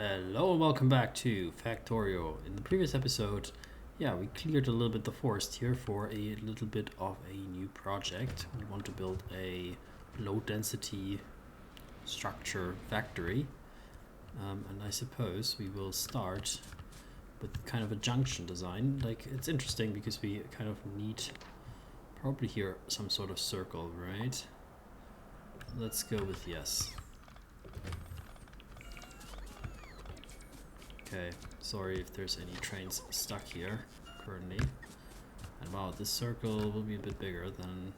Hello and welcome back to Factorio. In the previous episode, we cleared a little bit the forest here for a little bit of a new project. We want to build a low density structure factory. And I suppose we will start with kind of a junction design. Like, it's interesting because we kind of need probably here some sort of circle, right? Let's go with yes. Okay, sorry if there's any trains stuck here currently. And wow, this circle will be a bit bigger than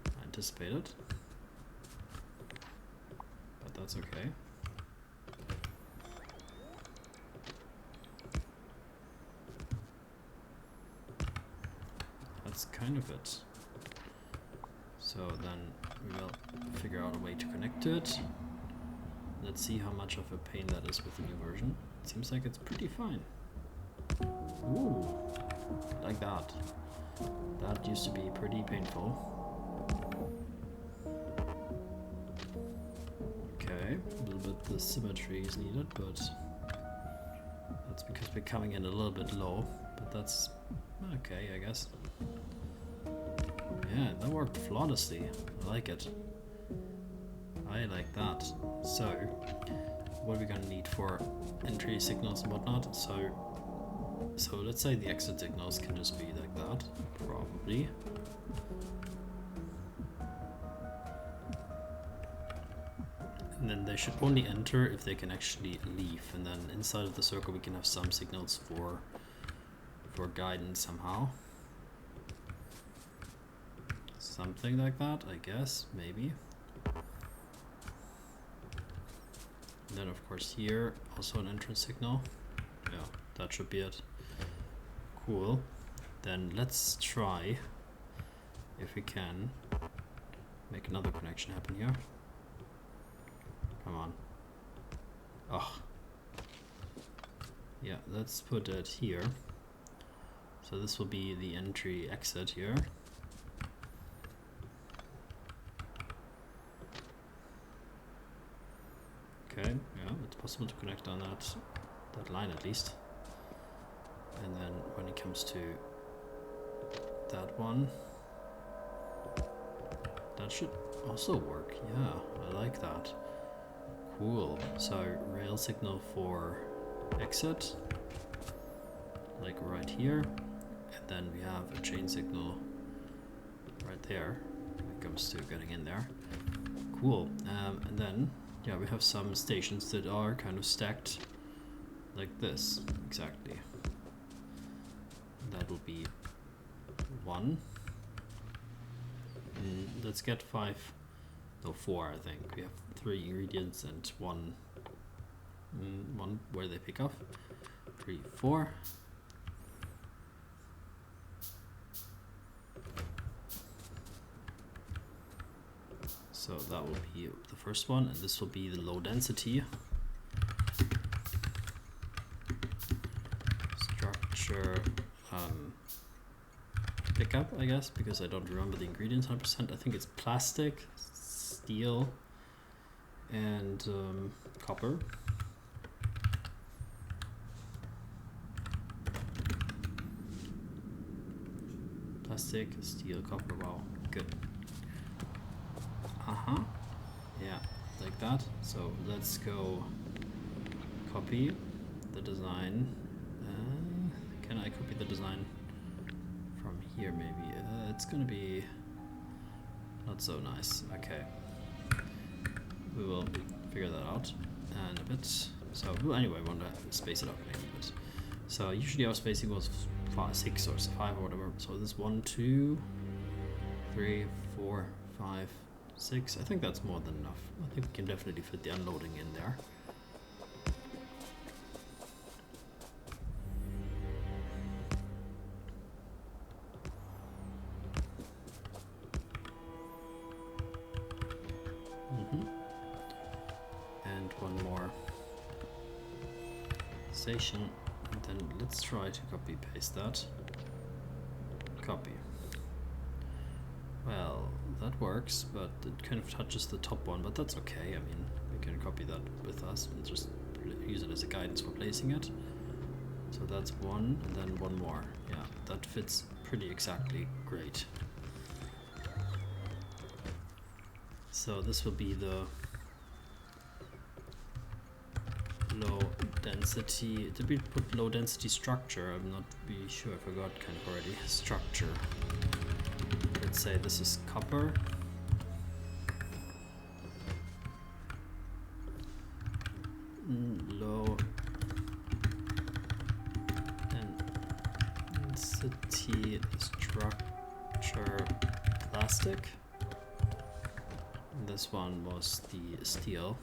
I anticipated. But that's okay. That's kind of it. So then we will figure out a way to connect to it. Let's see how much of a pain that is with the new version. It seems like it's pretty fine. Ooh, like that. That used to be pretty painful. Okay, a little bit the symmetry is needed, but that's because we're coming in a little bit low, but that's okay, I guess. Yeah, that worked flawlessly. I like it. I like that. So, what are we gonna need for entry signals and whatnot? So let's say the exit signals can just be like that, probably. And then they should only enter if they can actually leave. And then inside of the circle we can have some signals for guidance somehow. Something like that, I guess, maybe. And then of course here, also an entrance signal. Yeah, that should be it. Cool. Then let's try, if we can, make another connection happen here. Come on. Oh. Yeah, let's put it here. So this will be the entry exit here. Okay, yeah, it's possible to connect on that line at least. And then when it comes to that one, that should also work. Yeah, I like that. Cool. So rail signal for exit, like right here, and then we have a chain signal right there when it comes to getting in there. Cool. And then yeah, we have some stations that are kind of stacked like this, exactly. That will be one. Let's get four, I think. We have 3 ingredients and one where they pick up. 3, 4. So that will be the first one, and this will be the low density structure pickup, I guess, because I don't remember the ingredients 100%. I think it's plastic, steel, and copper. Plastic, steel, copper. Wow, good. Yeah, like that. So let's go copy the design. Can I copy the design from here maybe? It's gonna be not so nice. Okay, we will figure that out in a bit. So anyway, I want to space it out maybe a bit. So usually our spacing was 6 or 5 or whatever. So this 1, 2, 3, 4, 5, 6. I think that's more than enough. I think we can definitely fit the unloading in there. And one more station. And then let's try to copy paste that. Copy. Well, that works, but it kind of touches the top one, but that's okay. I mean, we can copy that with us and just use it as a guidance for placing it. So that's one, and then one more. Yeah, that fits pretty exactly great. So this will be the low density. Did we put low density structure? I'm not really sure. I forgot kind of already. Structure. Let's say this is copper. Low density structure plastic. This one was the steel.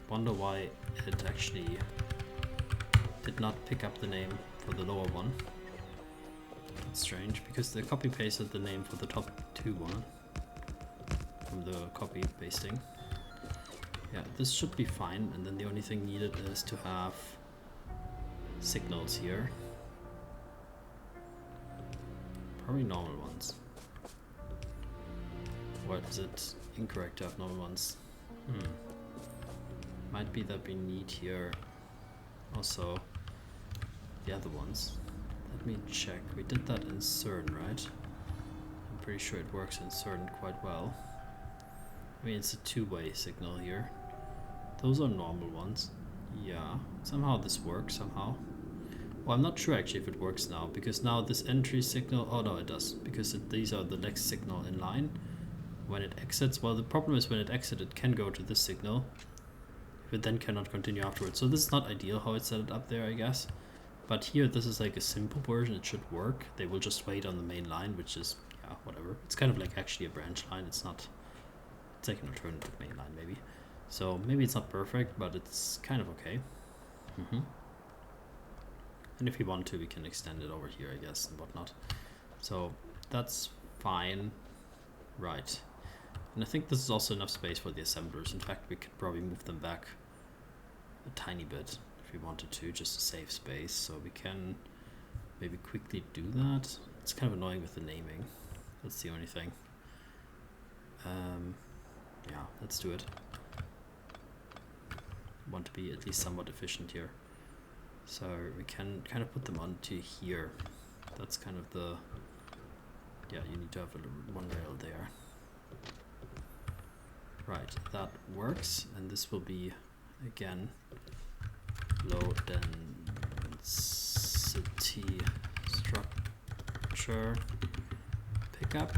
Wonder why it actually did not pick up the name for the lower one. That's strange, because they copy pasted the name for the top two one from the copy pasting. Yeah, this should be fine, and then the only thing needed is to have signals here. Probably normal ones. Or is it incorrect to have normal ones? Might be that we need here also the other ones. Let me check. We did that in CERN, right? I'm pretty sure it works in CERN quite well. I mean, it's a two-way signal here. Those are normal ones. Yeah, somehow this works, somehow. Well, I'm not sure actually if it works now, because now this entry signal, oh no, it does, because these are the next signal in line. When it exits, well, the problem is when it exits, it can go to this signal, but then cannot continue afterwards. So this is not ideal how it's set it up there, I guess. But here, this is like a simple version. It should work. They will just wait on the main line, which is, yeah, whatever. It's kind of like actually a branch line. It's not, it's like an alternative main line maybe. So maybe it's not perfect, but it's kind of okay. And if we want to, we can extend it over here, I guess, and whatnot. So that's fine. Right. And I think this is also enough space for the assemblers. In fact, we could probably move them back a tiny bit if we wanted to, just to save space. So we can maybe quickly do that. It's kind of annoying with the naming. That's the only thing. Yeah, let's do it. Want to be at least somewhat efficient here. So we can kind of put them onto here. That's kind of the, yeah, you need to have one rail there. Right, that works, and this will be, again, low density structure pickup.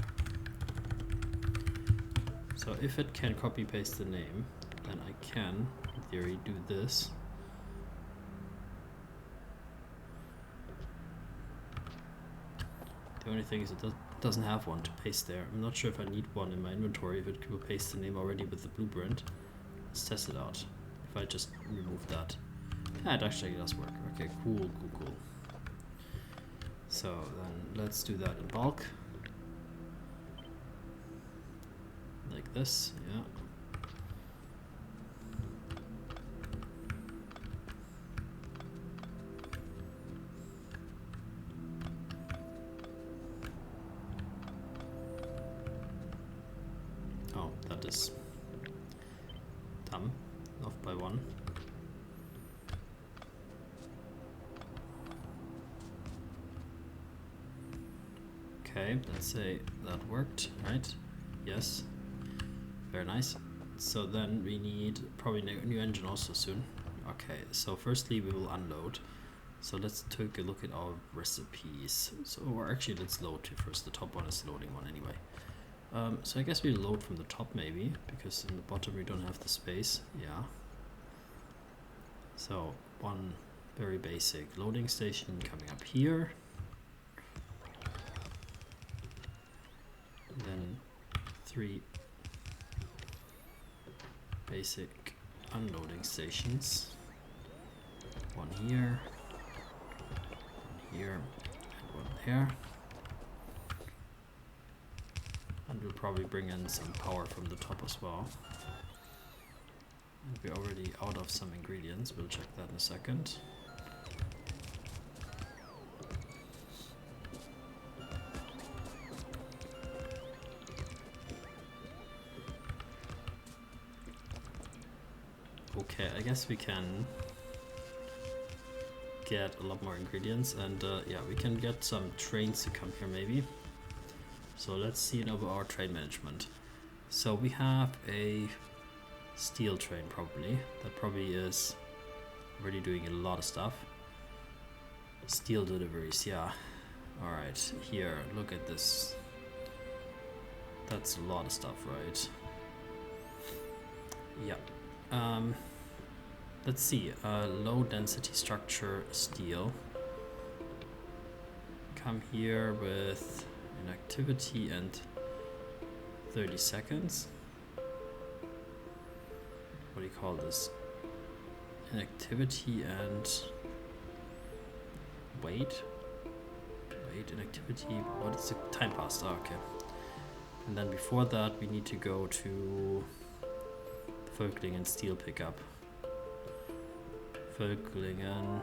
So if it can copy paste the name, then I can, in theory, do this. The only thing is it doesn't have one to paste there. I'm not sure if I need one in my inventory, if it will paste the name already with the blueprint. Let's test it out. If I just remove that. Yeah, it actually does work. Okay, cool. So then let's do that in bulk. Like this, yeah. Oh, that is dumb. Off by one. Okay, let's say that worked, right? Yes. Very nice. So then we need probably a new engine also soon. Okay, so firstly we will unload. So let's take a look at our recipes. So, or actually let's load first. The top one is the loading one anyway. So I guess we load from the top maybe, because in the bottom we don't have the space. Yeah. So one very basic loading station coming up here. And then 3 basic unloading stations. One here, and one there. And we'll probably bring in some power from the top as well. And we're already out of some ingredients. We'll check that in a second. Okay, I guess we can get a lot more ingredients, and yeah, we can get some trains to come here maybe. So let's see it over our train management. So we have a steel train probably. That probably is already doing a lot of stuff. Steel deliveries, yeah. Alright, here, look at this. That's a lot of stuff, right? Yeah. Let's see, low density structure steel. Come here with an activity and 30 seconds. What do you call this? An activity and wait, inactivity. What is the time passed? Oh, okay. And then before that, we need to go to Völklingen steel pickup. Völklingen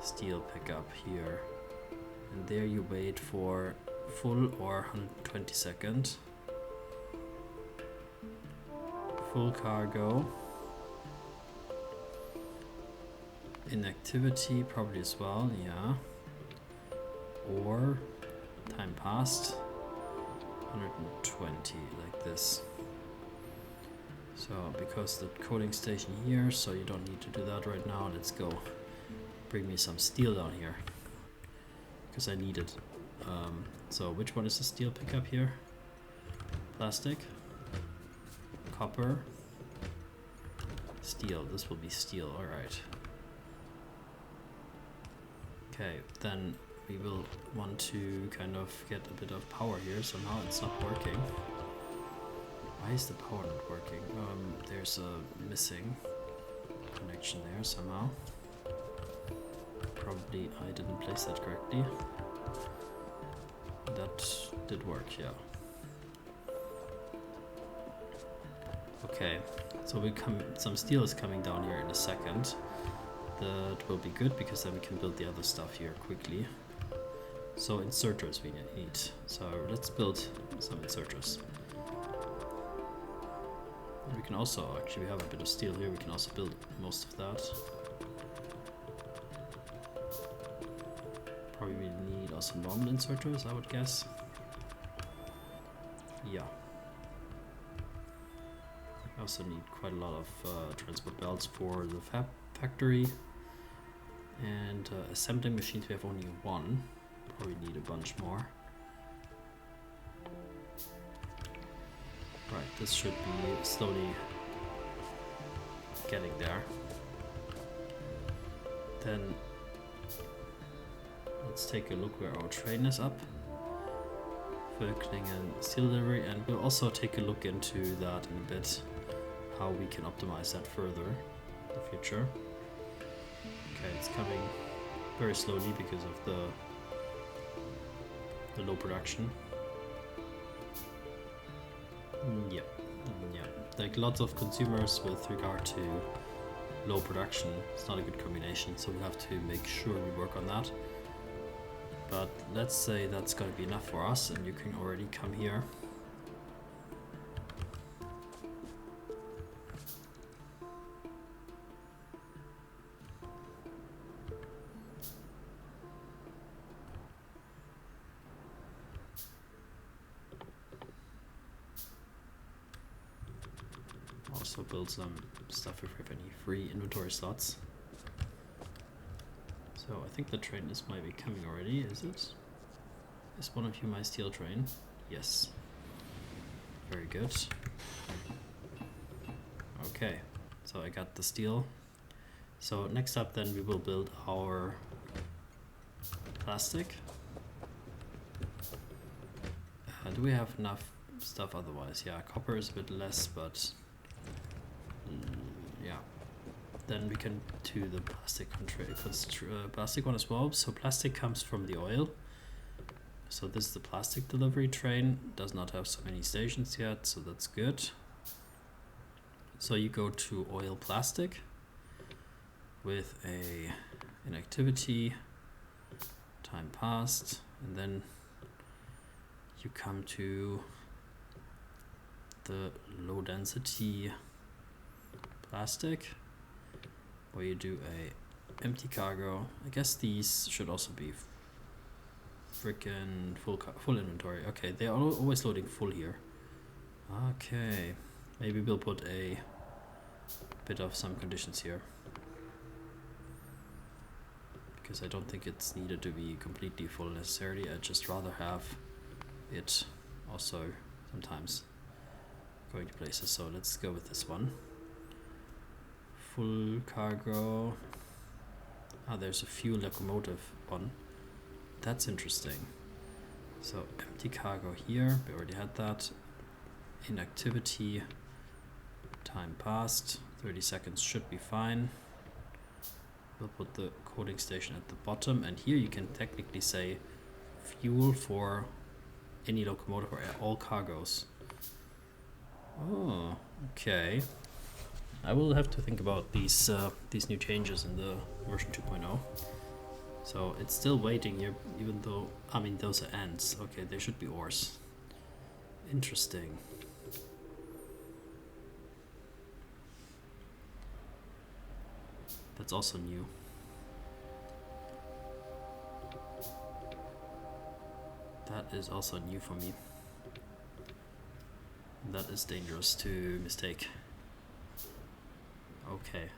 steel pickup here, and there you wait for full or 120 seconds. Full cargo. Inactivity probably as well, yeah. Or time passed 120, like this. So because the coding station here, so you don't need to do that right now. Let's go bring me some steel down here because I need it. So which one is the steel pickup here? Plastic, copper, steel. This will be steel. All right. Okay, then we will want to kind of get a bit of power here. So now it's not working. Why is the power not working? There's a missing connection there somehow. Probably I didn't place that correctly. That did work, yeah. Okay, so some steel is coming down here in a second. That will be good because then we can build the other stuff here quickly. So inserters we need. So let's build some inserters. We can also, actually we have a bit of steel here, we can also build most of that. Probably we need also normal inserters, I would guess. Yeah. I also need quite a lot of transport belts for the factory. And assembling machines we have only one. Probably need a bunch more. Right, this should be slowly getting there. Then let's take a look where our train is up. Völklingen steel delivery, and we'll also take a look into that in a bit, how we can optimize that further in the future. Okay, it's coming very slowly because of the low production. Yeah, like lots of consumers with regard to low production. It's not a good combination, so we have to make sure we work on that. But let's say that's going to be enough for us, and you can already come here. Also build some stuff if we have any free inventory slots. So I think the train is maybe coming already, is it? Is one of you my steel train? Yes. Very good. Okay, so I got the steel. So next up then we will build our plastic. Do we have enough stuff otherwise? Yeah, copper is a bit less, but yeah. Then we can do the plastic plastic one as well. So plastic comes from the oil. So this is the plastic delivery train. Does not have so many stations yet, so that's good. So you go to oil plastic with an activity, time passed, and then you come to the low density plastic, where you do a empty cargo. I guess these should also be freaking full inventory. Okay, they are always loading full here. Okay, maybe we'll put a bit of some conditions here, because I don't think it's needed to be completely full necessarily. I'd just rather have it also sometimes going to places. So let's go with this one. Full cargo. Ah, there's a fuel locomotive one. That's interesting. So empty cargo here, we already had that. Inactivity, time passed, 30 seconds should be fine. We'll put the coding station at the bottom, and here you can technically say fuel for any locomotive or all cargoes. Oh, okay. I will have to think about these new changes in the version 2.0. So it's still waiting here, even though, I mean, those are ends. Okay, they should be ores. Interesting. That's also new. That is also new for me. That is dangerous to mistake. Okay.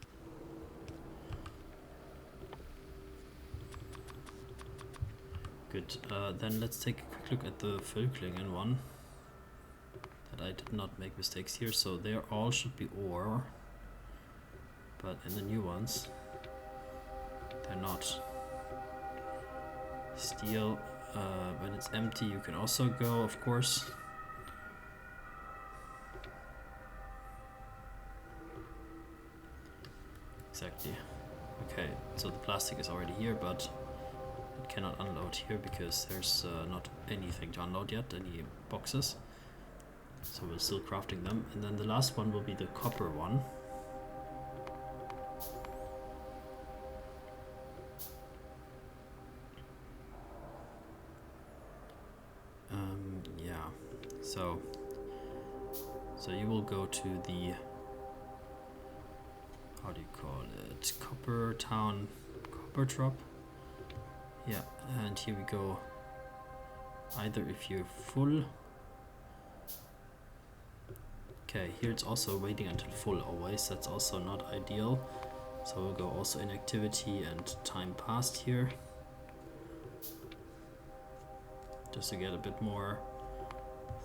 Good. Then let's take a quick look at the Völklingen one. That I did not make mistakes here. So they all should be ore. But in the new ones, they're not. Steel, when it's empty, you can also go, of course. Exactly. Okay, so the plastic is already here, but it cannot unload here because there's not anything to unload yet, any boxes. So we're still crafting them. And then the last one will be the copper one. Yeah, so you will go to the, how do you call it, Copper Town, Copper Drop. Yeah, and here we go. Either if you're full. Okay, here it's also waiting until full always. That's also not ideal. So we'll go also inactivity and time passed here, just to get a bit more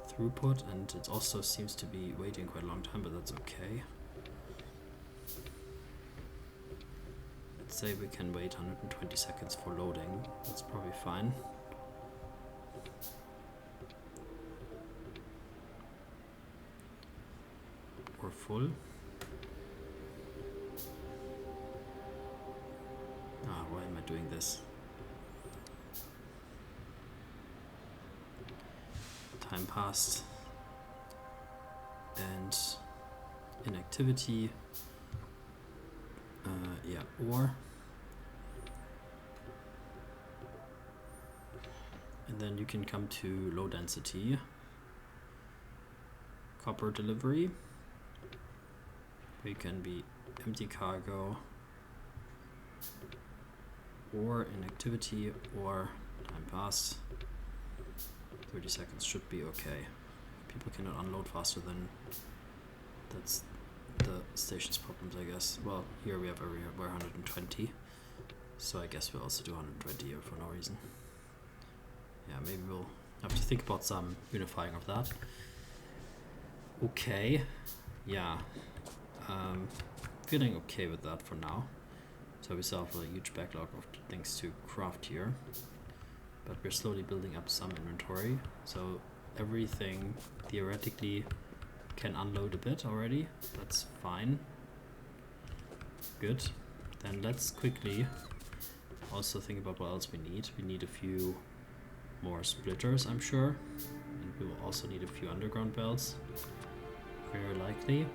throughput. And it also seems to be waiting quite a long time, but that's okay. Let's say we can wait 120 seconds for loading. That's probably fine. Or full. Ah, why am I doing this? Time passed. And inactivity. Yeah, or. And then you can come to low density. Copper delivery. We can be empty cargo, or inactivity, or time passed. 30 seconds should be okay. People cannot unload faster than, that's the station's problems, I guess. Well, here we have we're 120, so I guess we'll also do 120 here for no reason. Yeah, maybe we'll have to think about some unifying of that. Okay, yeah. Feeling okay with that for now. So we still have a huge backlog of things to craft here, but we're slowly building up some inventory, so everything theoretically can unload a bit already. That's fine. Good. Then let's quickly also think about what else we need. We need a few more splitters, I'm sure, and we will also need a few underground belts, very likely.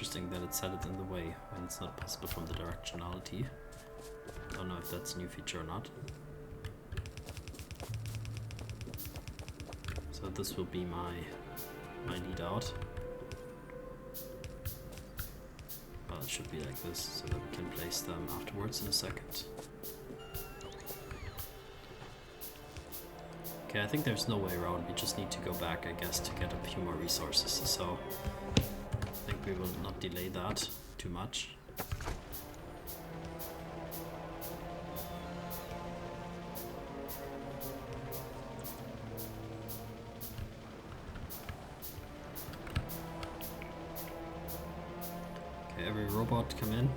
interesting that it set it in the way when it's not possible from the directionality. Don't know if that's a new feature or not. So this will be my lead out. Well, it should be like this so that we can place them afterwards in a second. Okay, I think there's no way around. We just need to go back, I guess, to get a few more resources. So I think we will not delay that too much. Okay, every robot come in.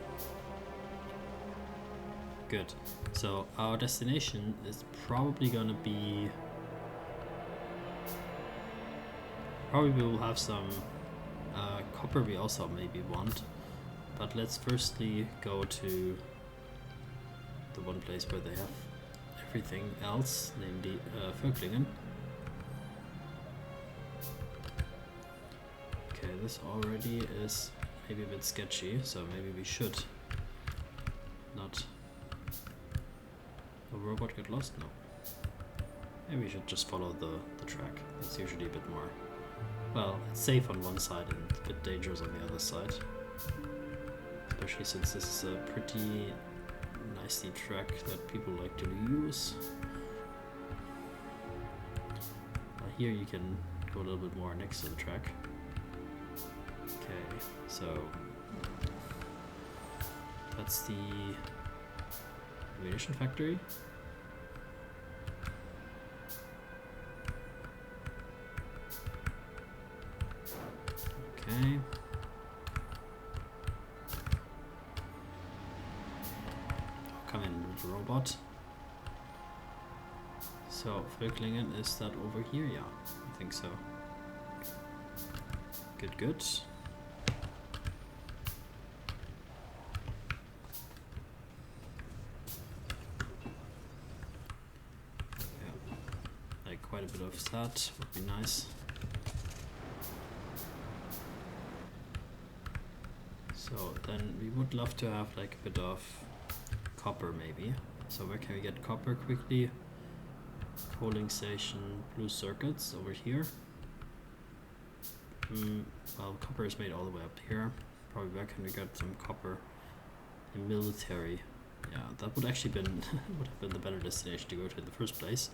Good. So our destination is probably gonna be... Probably we will have some copper we also maybe want. But let's firstly go to the one place where they have everything else, namely Factorio. Okay, this already is maybe a bit sketchy, so maybe we should not... A robot get lost? No. Maybe we should just follow the track. That's usually a bit more... Well, it's safe on one side and a bit dangerous on the other side. Especially since this is a pretty nicely track that people like to use. Here you can go a little bit more next to the track. Okay, so that's the ammunition factory. Okay. Come in, little robot. So, Völklingen, is that over here? Yeah, I think so. Good, good. Yeah, like quite a bit of that would be nice. So then we would love to have like a bit of copper maybe. So where can we get copper quickly? Coaling station, blue circuits over here. Well, copper is made all the way up here. Probably where can we get some copper? In military. Yeah, that would actually been would have been the better destination to go to in the first place.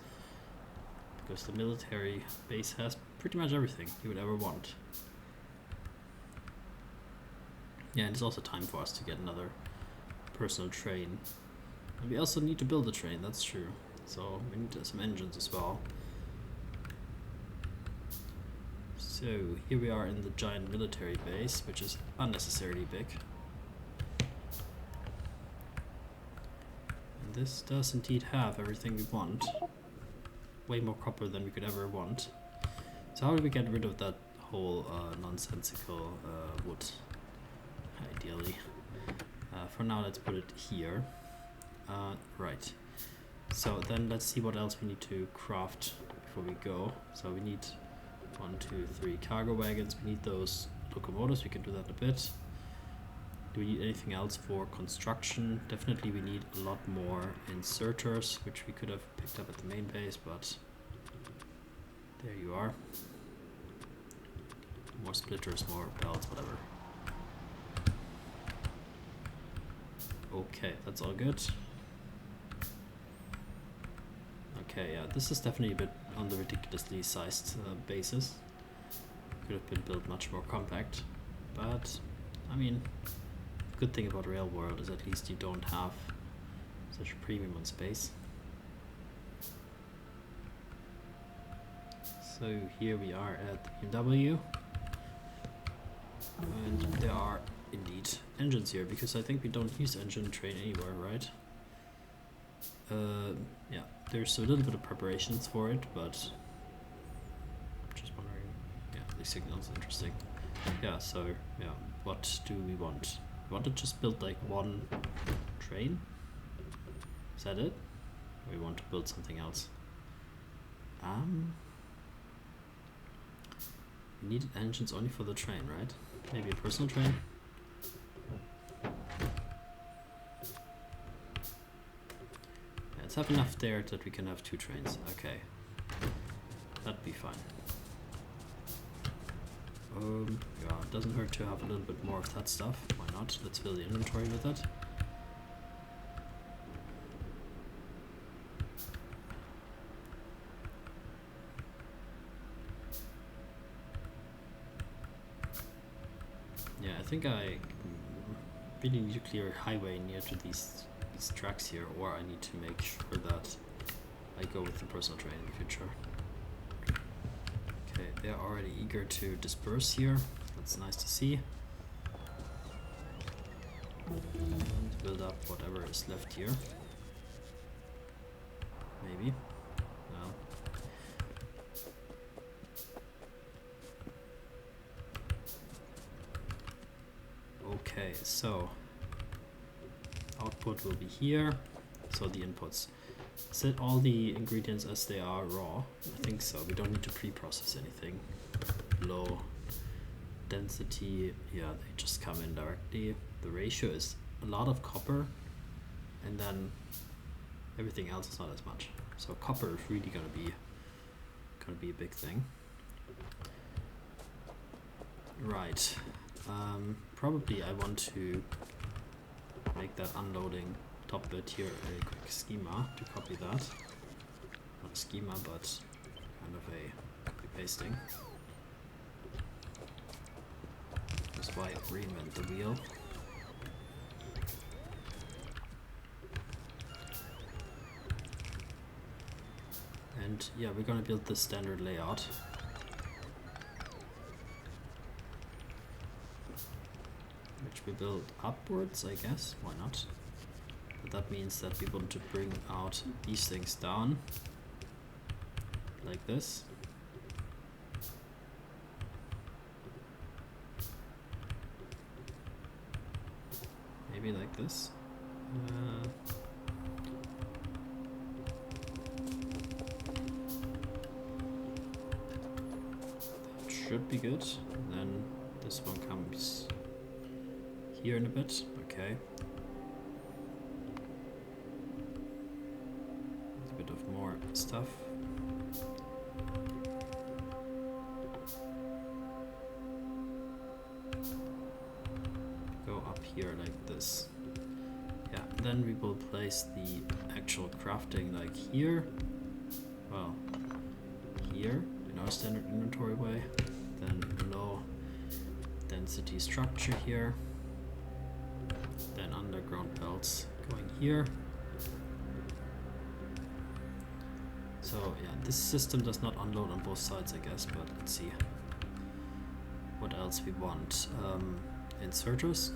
Because the military base has pretty much everything you would ever want. Yeah, and it's also time for us to get another personal train. And we also need to build a train, that's true. So we need some engines as well. So here we are in the giant military base, which is unnecessarily big. And this does indeed have everything we want. Way more copper than we could ever want. So how do we get rid of that whole nonsensical wood? Ideally. For now, let's put it here. Right. So then let's see what else we need to craft before we go. So we need 1, 2, 3 cargo wagons. We need those locomotives. We can do that in a bit. Do we need anything else for construction? Definitely we need a lot more inserters, which we could have picked up at the main base, but there you are. More splitters, more belts, whatever. Okay, that's all good. Okay, yeah, this is definitely a bit on the ridiculously sized basis. Could have been built much more compact, but I mean, the good thing about Railworld is at least you don't have such a premium on space. So here we are at BMW, and there are indeed engines here, because I think we don't use engine train anywhere, right? Yeah, there's a little bit of preparations for it, but I'm just wondering. Yeah, the signal's interesting. Yeah, so yeah, what do we want? We want to just build like one train? Is that it? Or we want to build something else? We need engines only for the train, right? Maybe a personal train? have enough there that we can have 2 trains. Okay. That'd be fine. Yeah, it doesn't hurt to have a little bit more of that stuff. Why not? Let's fill the inventory with it. Yeah, I think I really need to clear a highway near to these tracks here, or I need to make sure that I go with the personal train in the future. Okay, they're already eager to disperse here. That's nice to see. And build up whatever is left here. Maybe. No. Okay, so output will be here. So the inputs. Set all the ingredients as they are raw. I think so. We don't need to pre-process anything. Low density. Yeah, they just come in directly. The ratio is a lot of copper, and then everything else is not as much. So copper is really gonna be a big thing. Right. Probably I want to make that unloading top bit here a quick schema to copy that. Not a schema, but kind of a copy pasting. That's why I reinvent the wheel. And yeah, we're gonna build the standard layout. Which we build upwards, I guess. Why not? But that means that we want to bring out these things down. Like this. Maybe like this. That should be good. And then this one comes here in a bit. Okay. A bit of more stuff. Go up here like this. Yeah, then we will place the actual crafting like here. Well, here in our standard inventory way. Then low density structure here. Then underground belts going here. So yeah, this system does not unload on both sides, I guess, but let's see what else we want. Inserters.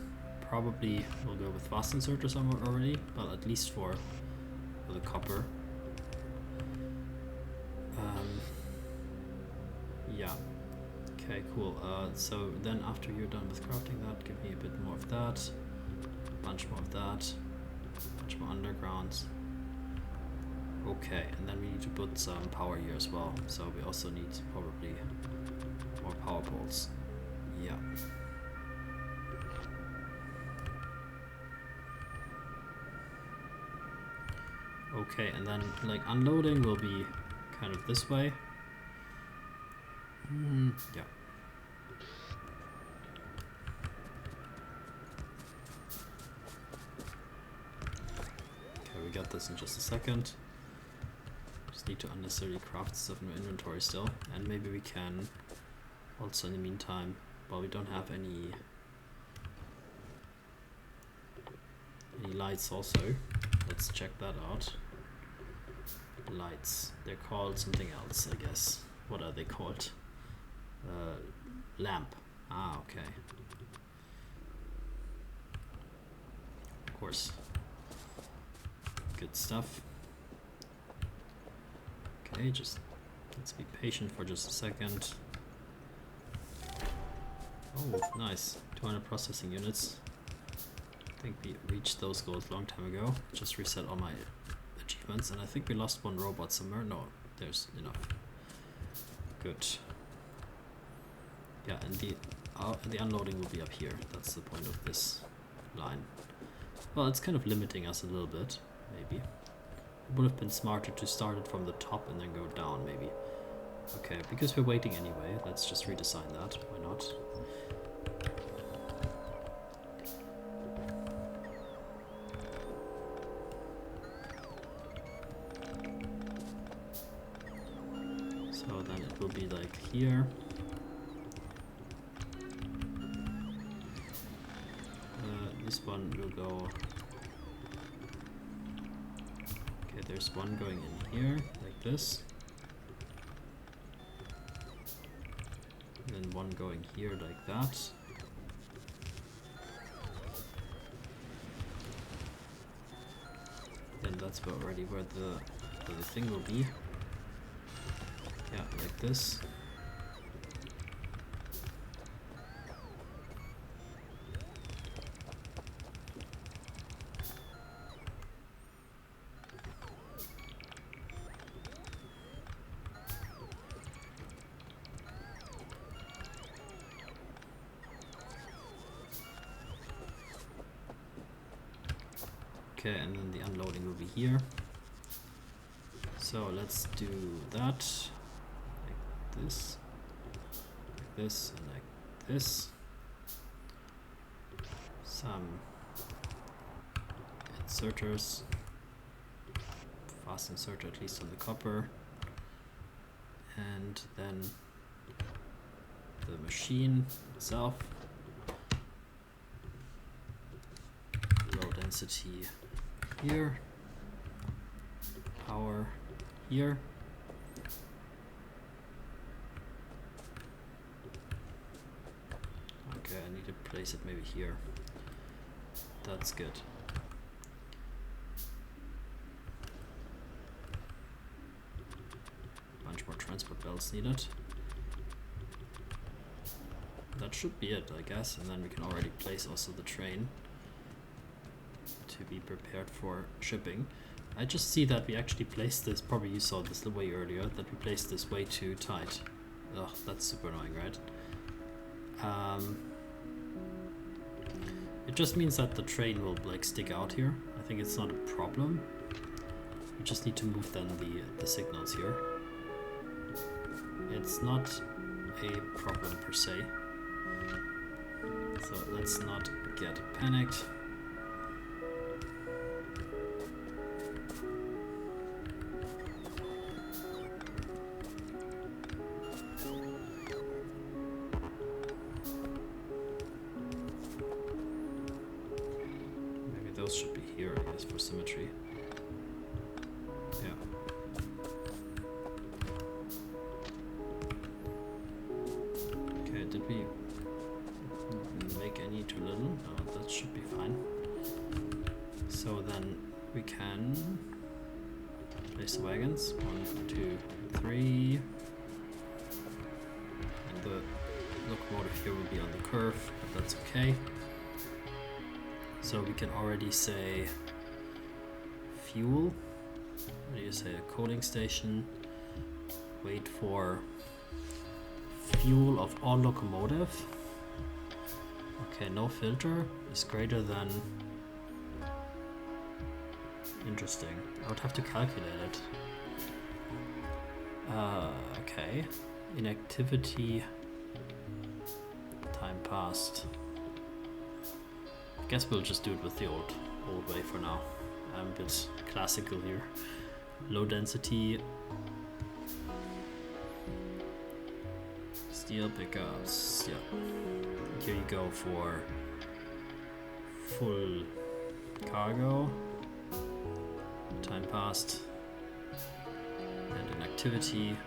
Probably we'll go with fast inserters already, but at least for the copper. Yeah. Okay, cool. So then after you're done with crafting that, give me a bit more of that. Bunch more of that. Bunch more undergrounds. Okay, and then we need to put some power here as well. So we also need probably more power poles. Yeah. Okay, and then like unloading will be kind of this way. Yeah. Okay, we got this in just a second. Just need to unnecessarily craft stuff in our inventory still, and maybe we can also in the meantime, well, we don't have any lights also. Let's check that out. Lights. They're called something else, I guess. What are they called? Lamp. Ah, okay. Of course. Good stuff. Okay, just let's be patient for just a second. Oh, nice. 200 processing units. I think we reached those goals a long time ago. Just reset all my achievements, and I think we lost one robot somewhere. No, there's enough. Good. Yeah, and the unloading will be up here. That's the point of this line. Well, it's kind of limiting us a little bit, maybe. would have been smarter to start it from the top and then go down, maybe. Okay, because we're waiting anyway, let's just redesign that. Why not? So then it will be like here. This one will go. Okay, there's one going in here, like this. And then one going here, like that. Then that's already where the thing will be. Yeah, like this. Okay, and then the unloading will be here. So let's do that. Like this, and like this. Some inserters. Fast inserter, at least on the copper. And then the machine itself. Low density here, power here, okay, I need to place it maybe here. That's good. Bunch more transport belts needed. That should be it, I guess, and then we can already place also the train to be prepared for shipping. I just see that we actually placed this, probably you saw this way earlier, that we placed this way too tight. Ugh, that's super annoying, right? It just means that the train will like stick out here. I think it's not a problem. We just need to move then the signals here. It's not a problem per se. So let's not get panicked. Should be here, I guess, for symmetry. Yeah. Okay, did we make any too little? No, that should be fine. So then we can place the wagons. 1, 2, 3. And the locomotive here will be on the curve, but that's okay. So we can already say fuel. What do you say? A coating station. Wait for fuel of all locomotive. Okay, no filter is greater than. Interesting. I would have to calculate it. Okay. Inactivity. Time passed. Guess we'll just do it with the old way for now. I'm a bit classical here. Low density steel pickups. Yeah. Here you go for full cargo. Time passed. And inactivity.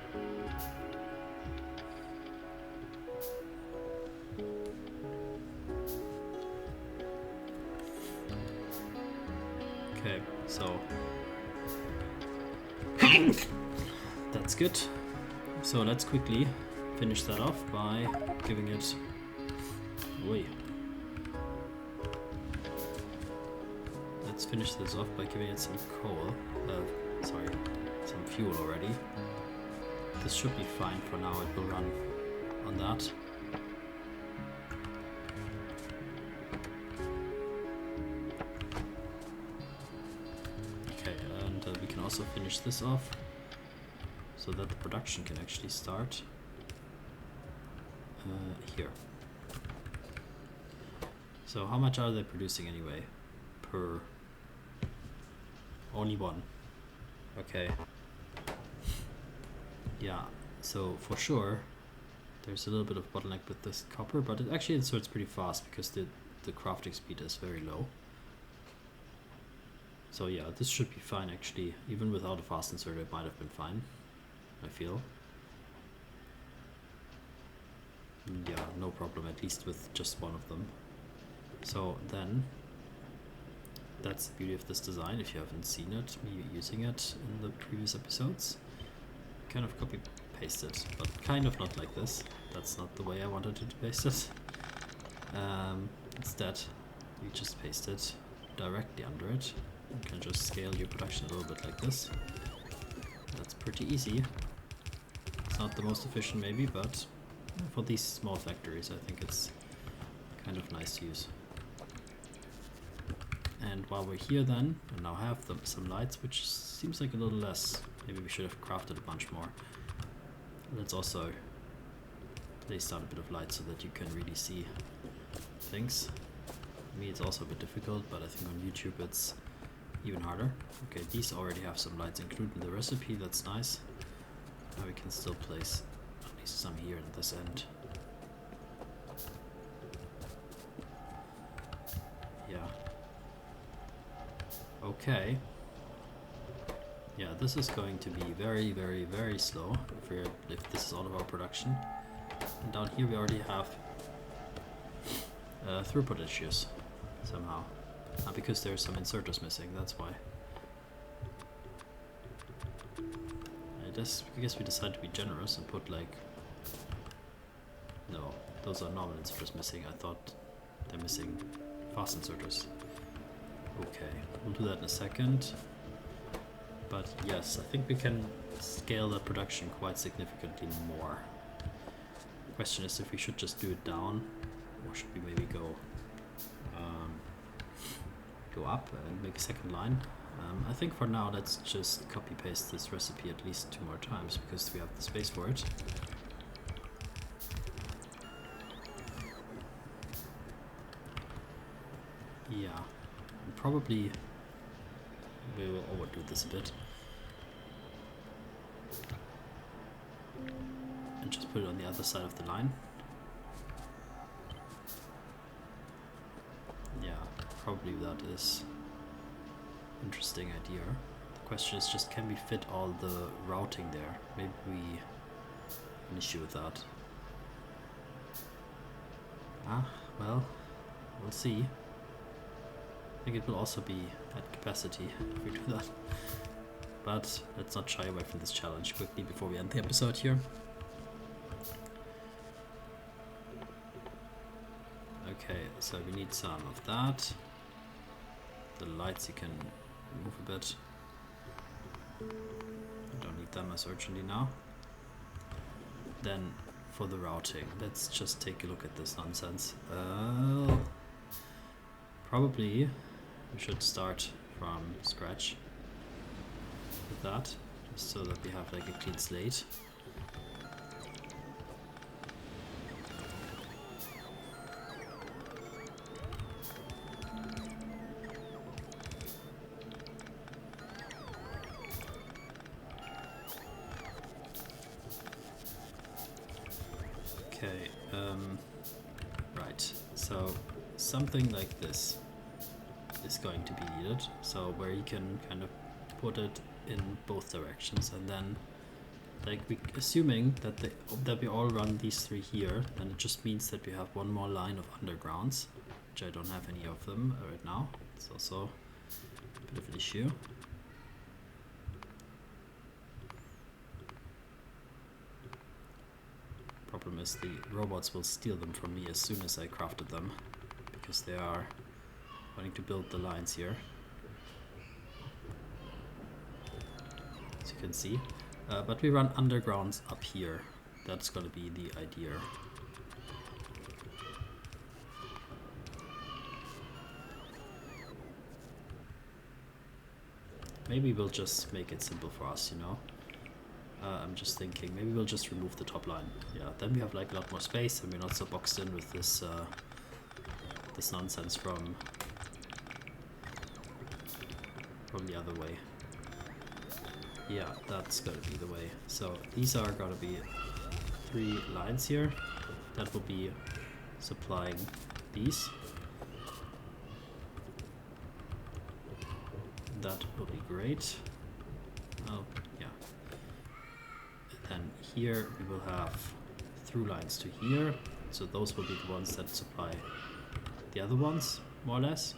Okay, so that's good. So let's quickly finish that off by giving it away. Let's finish this off by giving it some coal. Some fuel already. This should be fine for now. It will run on that. also finish this off so that the production can actually start here. So how much are they producing anyway? Per... Only one. Okay. Yeah, so for sure there's a little bit of bottleneck with this copper, but it actually inserts pretty fast because the crafting speed is very low. So yeah, this should be fine actually. Even without a fast insert it might have been fine, I feel. Yeah, no problem, at least with just one of them. So then, that's the beauty of this design. If you haven't seen it, me using it in the previous episodes, kind of copy paste it, but kind of not like this. That's not the way I wanted to paste it. Instead, you just paste it directly under it. You can just scale your production a little bit like this. That's pretty easy. It's not the most efficient maybe, but for these small factories I think it's kind of nice to use. And while we're here then, I now have some lights, which seems like a little less. Maybe we should have crafted a bunch more. Let's also place down a bit of light so that you can really see things. For me it's also a bit difficult, but I think on YouTube it's even harder. Okay, these already have some lights included in the recipe, that's nice. Now we can still place at least some here in this end. Yeah. Okay. Yeah, this is going to be very, very, very slow if this is all of our production. And down here we already have throughput issues somehow. Because there's some inserters missing, that's why. I guess we decided to be generous and put like... No, those are normal inserters missing. I thought they're missing fast inserters. Okay, we'll do that in a second. But yes, I think we can scale the production quite significantly more. Question is if we should just do it down, or should we maybe go up and make a second line. I think for now let's just copy paste this recipe at least 2 more times because we have the space for it. Yeah, probably we will overdo this a bit. And just put it on the other side of the line. Yeah, probably that is an interesting idea. The question is just, can we fit all the routing there? Maybe we have an issue with that. Well, we'll see. I think it will also be at capacity if we do that. But let's not shy away from this challenge quickly before we end the episode here. Okay, so we need some of that. The lights you can move a bit. I don't need them as urgently now. Then for the routing, let's just take a look at this nonsense. Probably we should start from scratch with that, just so that we have like a clean slate. Okay, right, so something like this is going to be needed, so where you can kind of put it in both directions, and then like assuming that we all run these 3 here, then it just means that we have one more line of undergrounds, which I don't have any of them right now. It's also a bit of an issue. Problem is the robots will steal them from me as soon as I crafted them, because they are wanting to build the lines here, as you can see. But we run undergrounds up here. That's gonna be the idea. maybe we'll just make it simple for us, you know. I'm just thinking, maybe we'll just remove the top line. Yeah, then we have like a lot more space and we're not so boxed in with this this nonsense from the other way. Yeah, that's gonna be the way. So these are gonna be 3 lines here. That will be supplying these. That will be great. Oh, yeah. And then here we will have through lines to here. So those will be the ones that supply the other ones, more or less.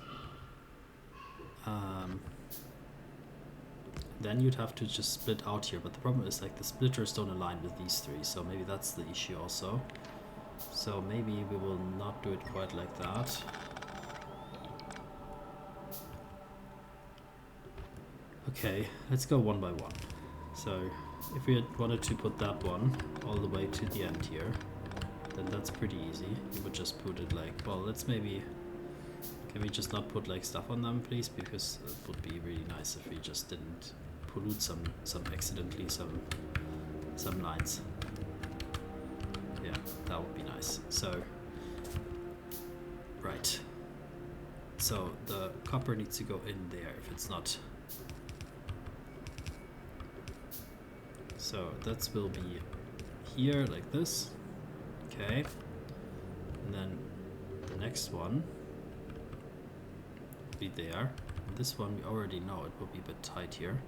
Then you'd have to just split out here, but the problem is like the splitters don't align with these 3, so maybe that's the issue also. So maybe we will not do it quite like that. Okay, let's go one by one. So if we had wanted to put that one all the way to the end here, then that's pretty easy. You would just put it like, well, let's maybe, can we just not put like stuff on them, please? Because it would be really nice if we just didn't pollute some accidentally some lines. Yeah, that would be nice. So, right. So the copper needs to go in there if it's not. So that will be here like this. Okay. And then the next one will be there. And this one we already know it will be a bit tight here.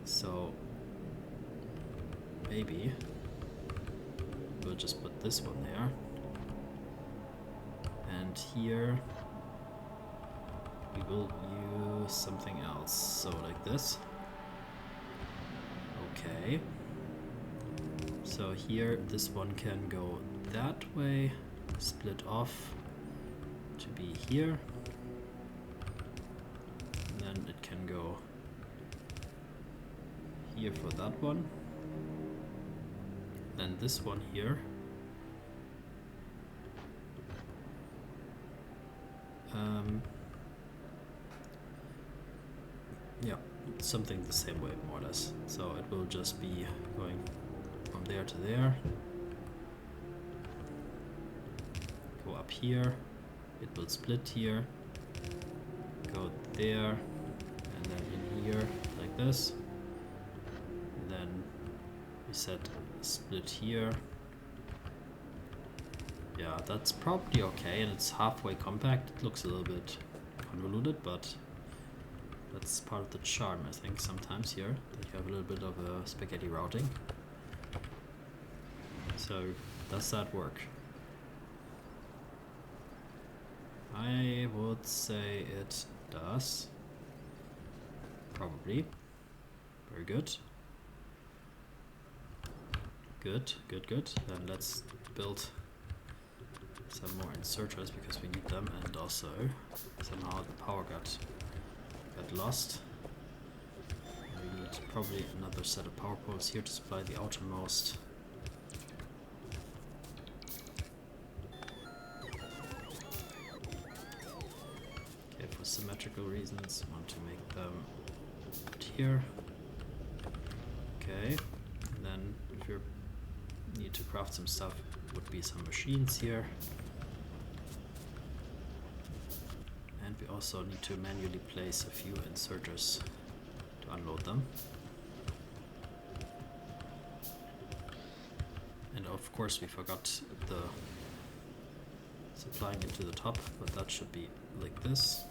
So maybe we'll just put this one there. And here we will use something else. So like this. Okay. So here this one can go that way, split off to be here. And then it can go here for that one. Then this one here. Yeah, something the same way more or less. So it will just be going from there to there. Go up here. It will split here. Go there. And then in here like this. And then we set split here. Yeah, that's probably okay, and it's halfway compact. It looks a little bit convoluted, but that's part of the charm, I think, sometimes here, that you have a little bit of a spaghetti routing. So, does that work? I would say it does. Probably. Very good. Good, good, good. Then let's build some more inserters because we need them, and also somehow the power got lost. We need probably another set of power poles here to supply the outermost. Okay, for symmetrical reasons, I want to make them put here. Okay, and then if you need to craft some stuff, would be some machines here. And we also need to manually place a few inserters to unload them. And of course we forgot the supplying into the top, but that should be like this.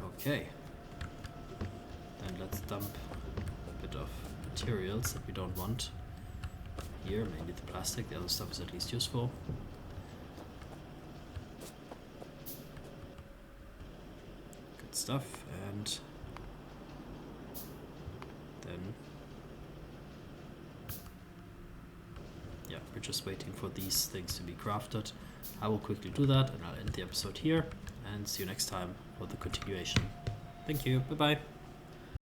Okay. Then let's dump a bit of materials that we don't want here, mainly the plastic. The other stuff is at least useful. Good stuff. And then yeah, we're just waiting for these things to be crafted. I will quickly do that and I'll end the episode here and see you next time for the continuation. Thank you, bye bye.